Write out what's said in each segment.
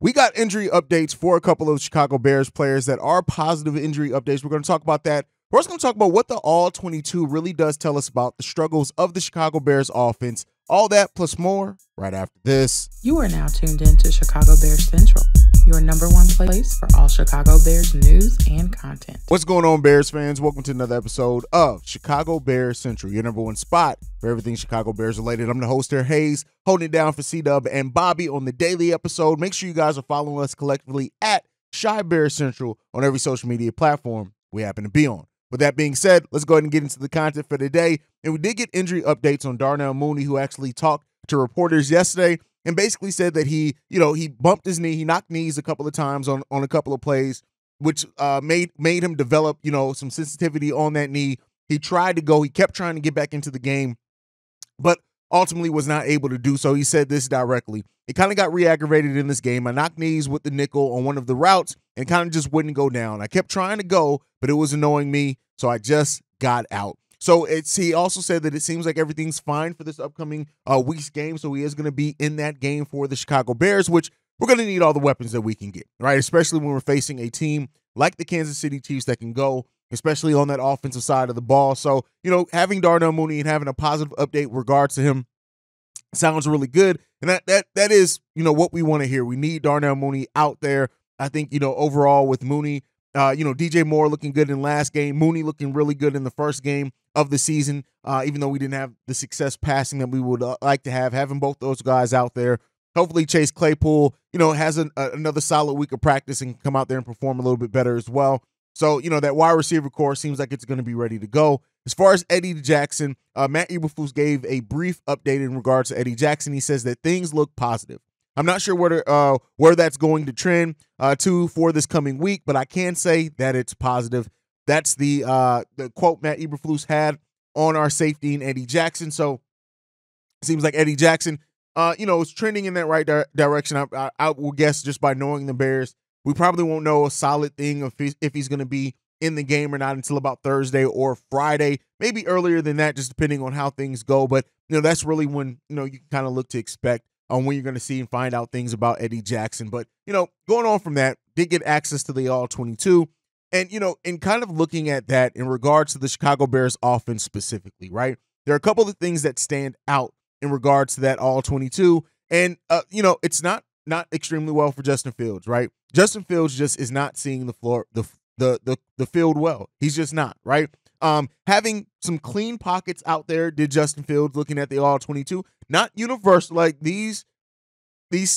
We got injury updates for a couple of Chicago Bears players that are positive injury updates. We're going to talk about that. We're also going to talk about what the All-22 really does tell us about the struggles of the Chicago Bears offense. All that plus more right after this. You are now tuned in to Chicago Bears Central, your number one place for all Chicago Bears news and content. What's going on, Bears fans? Welcome to another episode of Chicago Bears Central, your number one spot for everything Chicago Bears related. I'm the host here, Haize, holding it down for C-Dub and Bobby on the daily episode. Make sure you guys are following us collectively at Chi Bears Central on every social media platform we happen to be on. With that being said, let's go ahead and get into the content for today. And we did get injury updates on Darnell Mooney, who actually talked to reporters yesterday and basically said that he bumped his knee. He knocked knees a couple of times on a couple of plays, which made him develop, some sensitivity on that knee. He tried to go. He kept trying to get back into the game, but ultimately was not able to do so. He said this directly. It kind of got re-aggravated in this game. I knocked knees with the nickel on one of the routes and kind of just wouldn't go down. I kept trying to go, but it was annoying me, so I just got out. So he also said that it seems like everything's fine for this upcoming week's game, so he is going to be in that game for the Chicago Bears, which we're going to need all the weapons that we can get, right? Especially when we're facing a team like the Kansas City Chiefs that can go, especially on that offensive side of the ball. So, having Darnell Mooney and having a positive update in regards to him sounds really good. And that is, what we want to hear. We need Darnell Mooney out there. I think, overall with Mooney, DJ Moore looking good in last game, Mooney looking really good in the first game of the season, even though we didn't have the success passing that we would like to have, having both those guys out there. Hopefully Chase Claypool, has another solid week of practice and come out there and perform a little bit better as well. So, that wide receiver core seems like it's going to be ready to go. As far as Eddie Jackson, Matt Eberflus gave a brief update in regards to Eddie Jackson. He says that things look positive. I'm not sure where that's going to trend to for this coming week, but I can say that it's positive. That's the quote Matt Eberflus had on our safety and Eddie Jackson. So it seems like Eddie Jackson, is trending in that right direction. I will guess just by knowing the Bears, we probably won't know a solid thing if he's going to be in the game or not until about Thursday or Friday, maybe earlier than that, just depending on how things go. But, that's really when, you can kind of look to expect on when you're going to see and find out things about Eddie Jackson. But, going on from that, did get access to the All-22. And, and kind of looking at that in regards to the Chicago Bears offense specifically, right? There are a couple of things that stand out in regards to that All-22. And, it's not extremely well for Justin Fields, right? Justin Fields just is not seeing the floor, the field well. He's just not, right? Having some clean pockets out there did Justin Fields, looking at the All-22. Not universal. Like these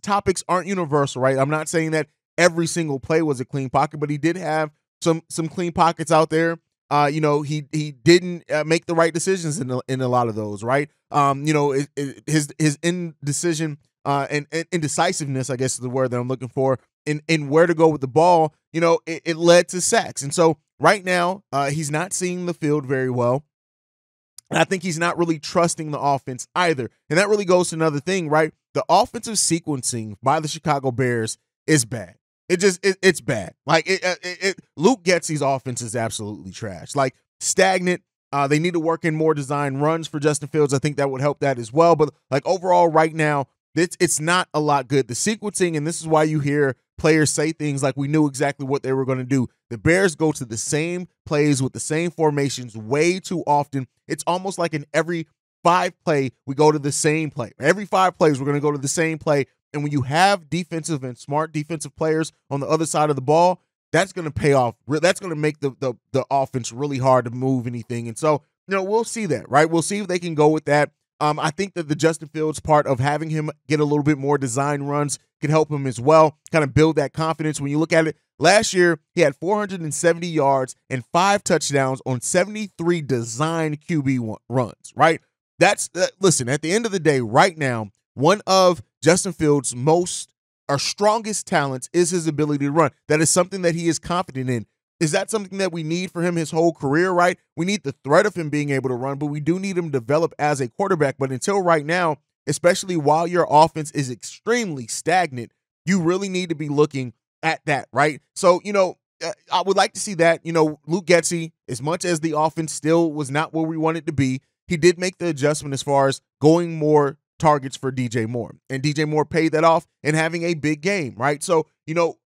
topics aren't universal, right? I'm not saying that every single play was a clean pocket, but he did have some clean pockets out there. He didn't make the right decisions in a lot of those, right? His indecision and indecisiveness, I guess is the word that I'm looking for, in where to go with the ball, it led to sacks. And so right now, he's not seeing the field very well. And I think he's not really trusting the offense either. And that really goes to another thing, right? The offensive sequencing by the Chicago Bears is bad. It's bad. Like Luke Getsy's offense is absolutely trash. Like stagnant. They need to work in more design runs for Justin Fields. I think that would help that as well. But like overall right now, it's not a lot good. The sequencing, and this is why you hear players say things like we knew exactly what they were going to do. The Bears go to the same plays with the same formations way too often. It's almost like in every 5 play, we go to the same play. Every 5 plays, we're going to go to the same play. And when you have defensive and smart defensive players on the other side of the ball, that's going to pay off. That's going to make the offense really hard to move anything. And so, we'll see that, right? We'll see if they can go with that. I think that the Justin Fields part of having him get a little bit more design runs could help him as well, kind of build that confidence. When you look at it, last year he had 470 yards and 5 touchdowns on 73 design QB runs, right? Listen, at the end of the day, right now, one of Justin Fields' strongest talents is his ability to run. That is something that he is confident in. Is that something that we need for him his whole career, right? We need the threat of him being able to run, but we do need him to develop as a quarterback. But until right now, especially while your offense is extremely stagnant, you really need to be looking at that, right? So, I would like to see that. Luke Getsy, as much as the offense still was not where we wanted to be, he did make the adjustment as far as going more targets for DJ Moore. And DJ Moore paid that off in having a big game, right? So,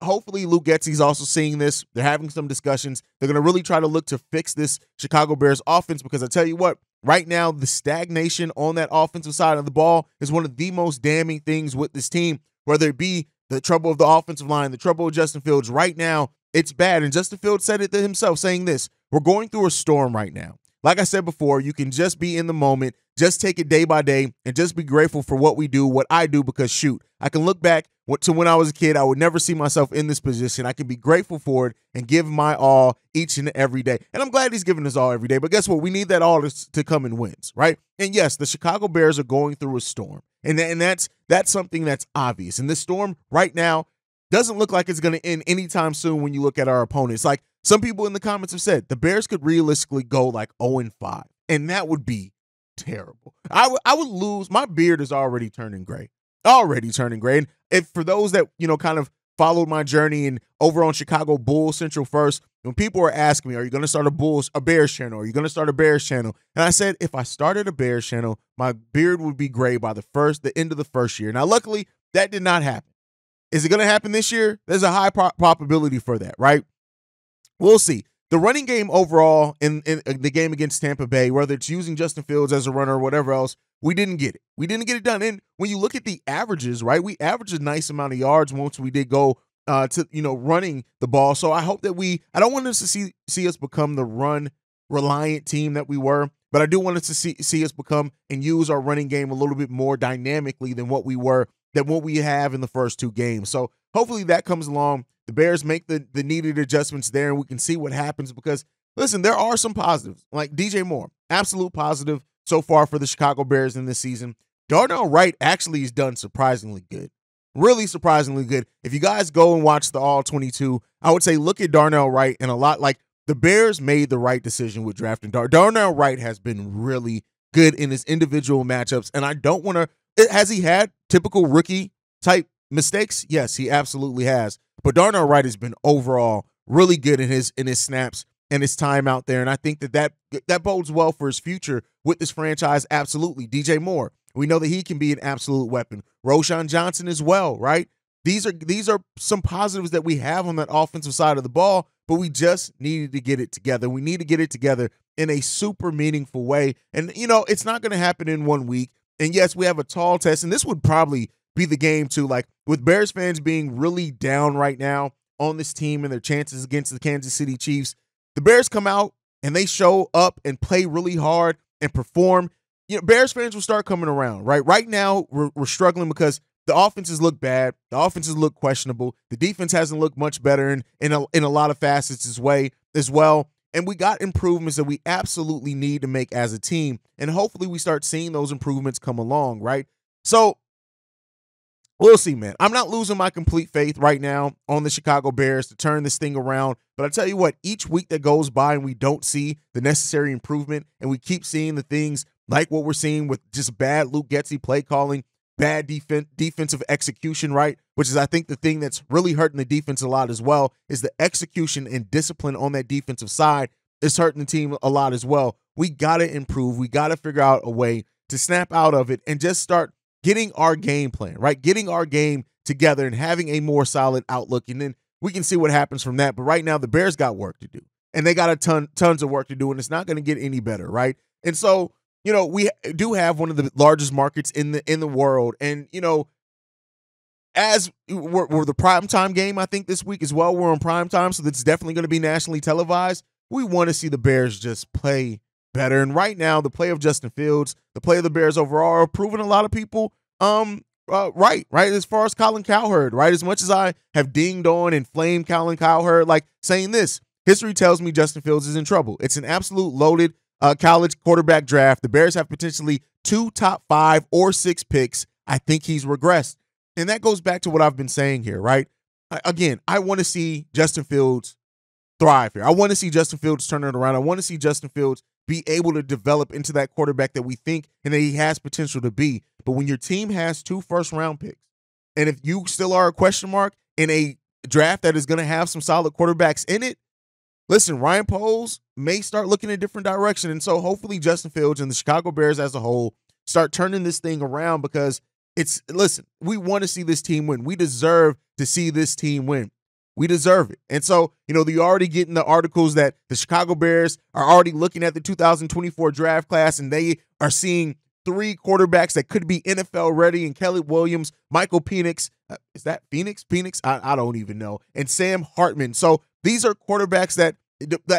hopefully Luke Getsy's also seeing this. They're having some discussions. They're going to really try to look to fix this Chicago Bears offense, because I tell you what, right now, the stagnation on that offensive side of the ball is one of the most damning things with this team, whether it be the trouble of the offensive line, the trouble of Justin Fields. Right now, it's bad. And Justin Fields said it to himself, saying this: we're going through a storm right now. Like I said before, you can just be in the moment, just take it day by day, and just be grateful for what we do, what I do, because shoot, I can look back to when I was a kid. I would never see myself in this position. I can be grateful for it and give my all each and every day. And I'm glad he's giving us all every day. But guess what? We need that all to come in wins, right? And yes, the Chicago Bears are going through a storm. And that's something that's obvious. And this storm right now doesn't look like it's going to end anytime soon when you look at our opponents. Like some people in the comments have said, the Bears could realistically go like 0-5. And that would be terrible. I would lose. My beard is already turning gray. And if for those that, kind of followed my journey and over on Chicago Bulls Central First, when people were asking me, are you going to start a Bears channel? Are you going to start a Bears channel? And I said, if I started a Bears channel, my beard would be gray by the end of the first year. Now, luckily, that did not happen. Is it going to happen this year? There's a high probability for that, right? We'll see. The running game overall in the game against Tampa Bay, whether it's using Justin Fields as a runner or whatever else, we didn't get it. We didn't get it done. And when you look at the averages, right, we averaged a nice amount of yards once we did go to running the ball. So I hope that I don't want us to see us become the run reliant team that we were, but I do want us to see us become and use our running game a little bit more dynamically than what we have in the first two games. So hopefully that comes along. The Bears make the needed adjustments there, and we can see what happens, because, listen, there are some positives. Like DJ Moore, absolute positive so far for the Chicago Bears in this season. Darnell Wright actually has done surprisingly good. Really surprisingly good. If you guys go and watch the All-22, I would say look at Darnell Wright, and a lot like the Bears made the right decision with drafting Darnell Wright has been really good in his individual matchups, and I don't want to – has he had typical rookie-type mistakes? Yes, he absolutely has. But Darnell Wright has been overall really good in his snaps and his time out there, and I think that bodes well for his future with this franchise. Absolutely. DJ Moore, we know that he can be an absolute weapon. Roschon Johnson as well, right? These are some positives that we have on that offensive side of the ball, but we just needed to get it together. We need to get it together in a super meaningful way, and it's not going to happen in 1 week. And yes, we have a tall test, and this would probably be the game too. Like with Bears fans being really down right now on this team and their chances against the Kansas City Chiefs, the Bears come out and they show up and play really hard and perform. Bears fans will start coming around, right? Right now we're struggling because the offenses look bad. The offenses look questionable. The defense hasn't looked much better in a lot of facets as well. And we got improvements that we absolutely need to make as a team. And hopefully we start seeing those improvements come along, right? So we'll see, man. I'm not losing my complete faith right now on the Chicago Bears to turn this thing around. But I tell you what, each week that goes by and we don't see the necessary improvement and we keep seeing the things like what we're seeing with just bad Luke Getsy play calling, bad defensive execution, right? Which is, I think, the thing that's really hurting the defense a lot as well, is the execution and discipline on that defensive side is hurting the team a lot as well. We got to improve. We got to figure out a way to snap out of it and just start getting our game plan, right? Getting our game together and having a more solid outlook. And then we can see what happens from that. But right now, the Bears got work to do. And they got tons of work to do, and it's not going to get any better, right? And so, we do have one of the largest markets in the world. And, as we're the primetime game, I think this week as well, we're on primetime, so that's definitely going to be nationally televised. We want to see the Bears just play better. And right now, the play of Justin Fields, the play of the Bears overall are proving a lot of people right? As far as Colin Cowherd, right? As much as I have dinged on and flamed Colin Cowherd, like saying this, history tells me Justin Fields is in trouble. It's an absolute loaded college quarterback draft. The Bears have potentially 2 top 5 or 6 picks. I think he's regressed. And that goes back to what I've been saying here, right? Again, I want to see Justin Fields thrive here. I want to see Justin Fields turn it around. I want to see Justin Fields be able to develop into that quarterback that we think and that he has potential to be. But when your team has 2 first-round picks, and if you still are a question mark in a draft that is going to have some solid quarterbacks in it, listen, Ryan Poles may start looking in a different direction. And so hopefully Justin Fields and the Chicago Bears as a whole start turning this thing around, because listen, we want to see this team win. We deserve to see this team win. We deserve it. And so, you're already getting the articles that the Chicago Bears are already looking at the 2024 draft class, and they are seeing 3 quarterbacks that could be NFL ready, and Kelly Williams, Michael Penix, is that Phoenix? I don't even know, and Sam Hartman. So these are quarterbacks that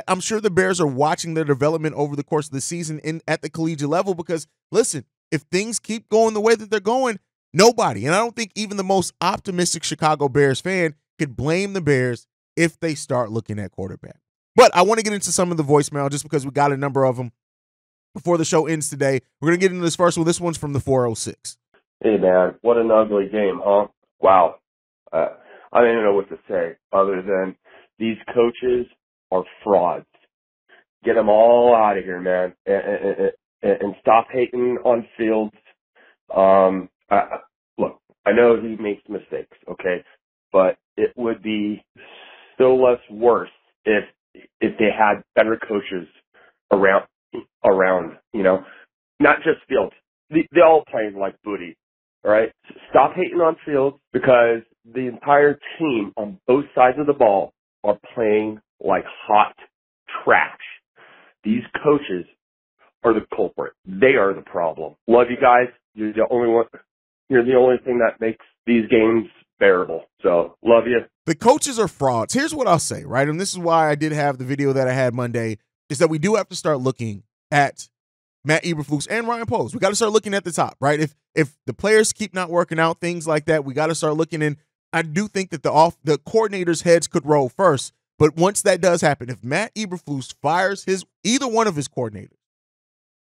I'm sure the Bears are watching their development over the course of the season at the collegiate level, because listen, if things keep going the way that they're going, nobody, and I don't think even the most optimistic Chicago Bears fan, could blame the Bears if they start looking at quarterback. But I want to get into some of the voicemail just because we got a number of them before the show ends today. We're going to get into this first one. This one's from the 406. Hey, man, what an ugly game, huh? Wow. I don't even know what to say other than these coaches are frauds. Get them all out of here, man, and stop hating on Fields. Look, I know he makes mistakes, okay, but it would be still less worse if they had better coaches around, not just Fields. They all playing like booty, all right? Stop hating on Fields, because the entire team on both sides of the ball are playing like hot trash. These coaches are the culprit. They are the problem. Love you guys. You're the only one. You're the only thing that makes these games bearable. So, love you. The coaches are frauds. Here's what I'll say, right? And this is why I did have the video that I had Monday, is that we do have to start looking at Matt Eberflus and Ryan Poles. We got to start looking at the top, right? If the players keep not working out, things like that, we got to start looking in. I do think that the coordinators' heads could roll first. But once that does happen, if Matt Eberflus fires either one of his coordinators,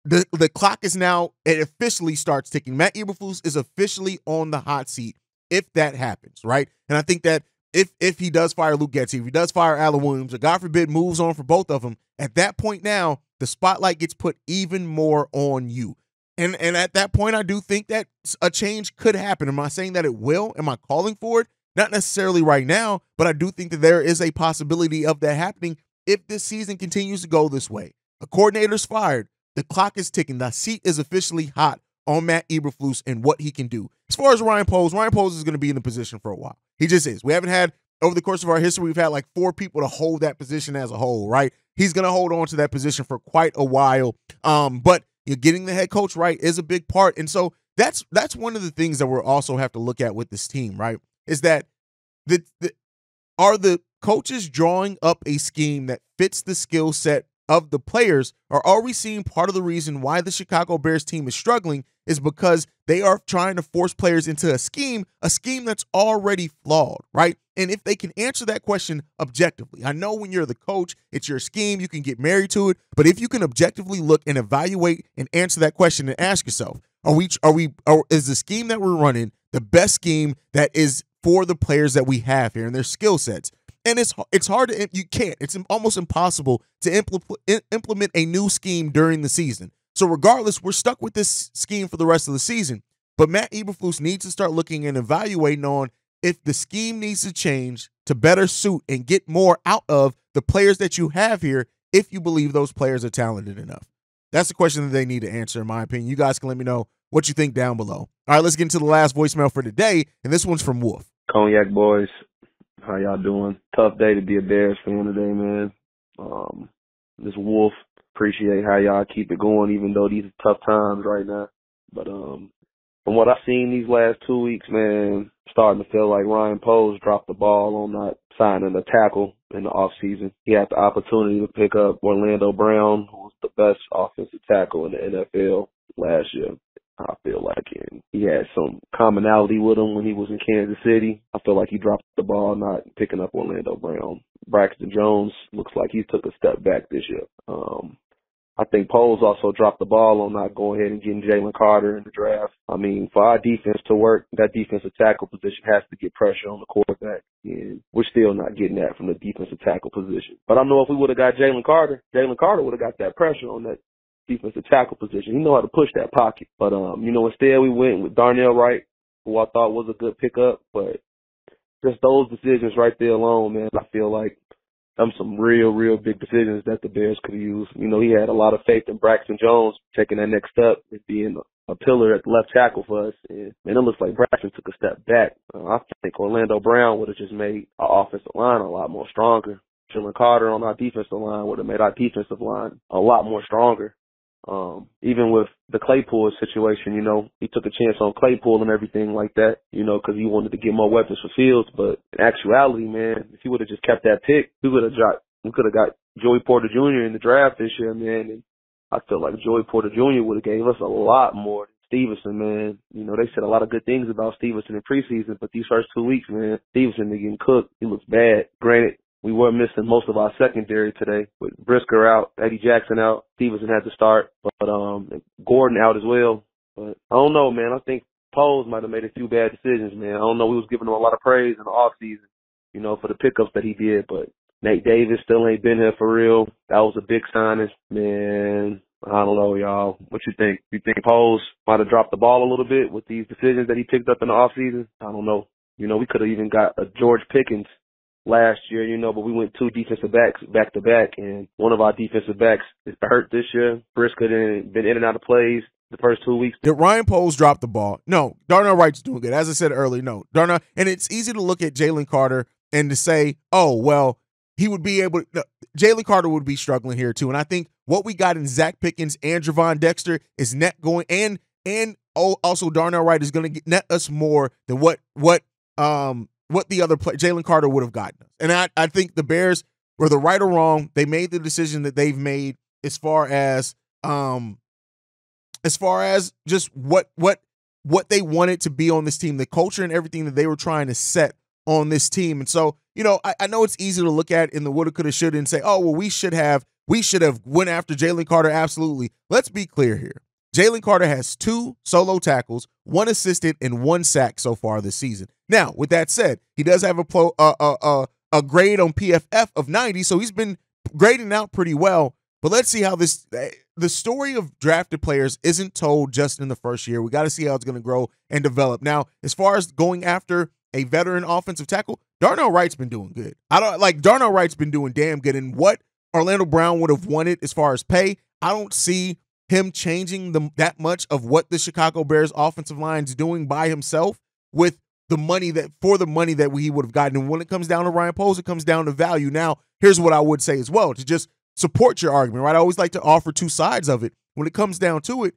the clock is now, it officially starts ticking. Matt Eberflus is officially on the hot seat if that happens, right? And I think that if he does fire Luke Getsy, if he does fire Alan Williams, or God forbid moves on for both of them, at that point now, the spotlight gets put even more on you. And at that point, I do think that a change could happen. Am I saying that it will? Am I calling for it? Not necessarily right now, but I do think that there is a possibility of that happening if this season continues to go this way. A coordinator's fired. The clock is ticking. The seat is officially hot on Matt Eberflus and what he can do. As far as Ryan Poles is going to be in the position for a while. He just is. We haven't had, over the course of our history, we've had like 4 people to hold that position as a whole, right? He's going to hold on to that position for quite a while. But getting the head coach right is a big part. And so that's one of the things that we'll also have to look at with this team, right? Is that are the coaches drawing up a scheme that fits the skill set of the players, or are we seeing part of the reason why the Chicago Bears team is struggling is because they are trying to force players into a scheme that's already flawed, right? And if they can answer that question objectively, I know when you're the coach, it's your scheme, you can get married to it, but if you can objectively look and evaluate and answer that question and ask yourself, is the scheme that we're running the best scheme that is for the players that we have here and their skill sets? And it's hard to, you can't, it's almost impossible to implement a new scheme during the season. So regardless, we're stuck with this scheme for the rest of the season. But Matt Eberflus needs to start looking and evaluating on if the scheme needs to change to better suit and get more out of the players that you have here, if you believe those players are talented enough. That's the question that they need to answer, in my opinion. You guys can let me know what you think down below. All right, let's get into the last voicemail for today, and this one's from Wolf. Cognac boys, how y'all doing? Tough day to be a Bears fan today, man. This Wolf, appreciate how y'all keep it going, even though these are tough times right now. But from what I've seen these last 2 weeks, man, starting to feel like Ryan Poles dropped the ball on not signing a tackle in the offseason. He had the opportunity to pick up Orlando Brown, who was the best offensive tackle in the NFL last year. I feel like he had some commonality with him when he was in Kansas City. I feel like he dropped the ball not picking up Orlando Brown. Braxton Jones looks like he took a step back this year. I think Poles also dropped the ball on not going ahead and getting Jalen Carter in the draft. I mean, for our defense to work, that defensive tackle position has to get pressure on the quarterback, and we're still not getting that from the defensive tackle position. But I know if we would have got Jalen Carter would have got that pressure on that defensive tackle position. He know how to push that pocket. But, instead we went with Darnell Wright, who I thought was a good pickup. But just those decisions right there alone, man, I feel like some real big decisions that the Bears could have used. You know, he had a lot of faith in Braxton Jones taking that next step and being a pillar at the left tackle for us. And man, it looks like Braxton took a step back. I think Orlando Brown would have just made our offensive line a lot more stronger. Jalen Carter on our defensive line would have made our defensive line a lot more stronger. Even with the Claypool situation, you know, he took a chance on Claypool and everything like that, you know, because he wanted to get more weapons for Fields. But in actuality, man, if he would have just kept that pick, we could have got Joey Porter Jr. in the draft this year, man. And I feel like Joey Porter Jr. would have gave us a lot more than Stevenson, man. You know, they said a lot of good things about Stevenson in preseason, but these first 2 weeks, man, Stevenson been getting cooked. He looks bad. Granted, we were missing most of our secondary today with Brisker out, Eddie Jackson out, Stevenson had to start, but Gordon out as well. But I don't know, man. I think Poles might have made a few bad decisions, man. I don't know. We was giving him a lot of praise in the offseason, you know, for the pickups that he did, but Nate Davis still ain't been here for real. That was a big signing, man. I don't know, y'all. What you think? You think Poles might have dropped the ball a little bit with these decisions that he picked up in the offseason? I don't know. You know, we could have even got a George Pickens last year, you know, but we went 2 defensive backs back to back, and one of our defensive backs is hurt this year. Brisker been in and out of plays the first 2 weeks. Did Ryan Poles drop the ball? No. Darnell Wright's doing good. As I said earlier, no. Darnell, and it's easy to look at Jalen Carter and to say, oh, well, he would be able to. No, Jalen Carter would be struggling here too. And I think what we got in Zach Pickens and Javon Dexter is net going, and also Darnell Wright is going to net us more than what the other player, Jalen Carter, would have gotten us. And I think the Bears, whether right or wrong, they made the decision that they've made as far as just what they wanted to be on this team, the culture and everything that they were trying to set on this team. And so, you know, I know it's easy to look at in the woulda, coulda, shoulda and say, oh, well, we should have went after Jalen Carter. Absolutely. Let's be clear here. Jalen Carter has 2 solo tackles, 1 assisted, and 1 sack so far this season. Now, with that said, he does have a grade on PFF of 90, so he's been grading out pretty well. But let's see how the story of drafted players isn't told just in the first year. We got to see how it's going to grow and develop. Now, as far as going after a veteran offensive tackle, Darnell Wright's been doing good. Darnell Wright's been doing damn good. And what Orlando Brown would have wanted as far as pay, I don't see him changing that much of what the Chicago Bears offensive line is doing by himself with the money that he would have gotten. And when it comes down to Ryan Poles, it comes down to value. Now, here's what I would say as well to just support your argument, right? I always like to offer 2 sides of it. When it comes down to it,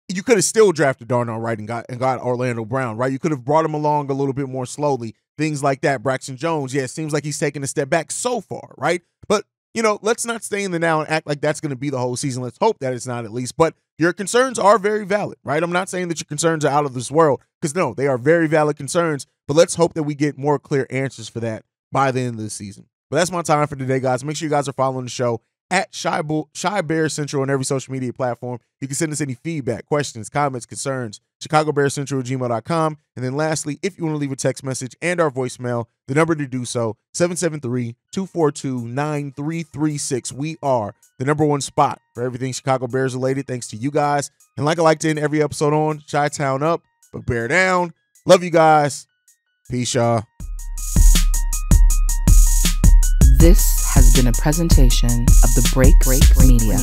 you could have still drafted Darnell Wright and got Orlando Brown, right? You could have brought him along a little bit more slowly, things like that. Braxton Jones, yeah, it seems like he's taken a step back so far, right? But you know, let's not stay in the now and act like that's going to be the whole season. Let's hope that it's not, at least. But your concerns are very valid, right? I'm not saying that your concerns are out of this world, because no, they are very valid concerns. But let's hope that we get more clear answers for that by the end of the season. But that's my time for today, guys. Make sure you guys are following the show at Shy Bear Central on every social media platform. You can send us any feedback, questions, comments, concerns, ChicagoBearsCentral@gmail.com. And then lastly, if you want to leave a text message and our voicemail, the number to do so, 773-242-9336. We are the #1 spot for everything Chicago Bears related, thanks to you guys. And like I like to end every episode on, Chi-Town up, but bear down. Love you guys. Peace, y'all. This has been a presentation of the Break Media.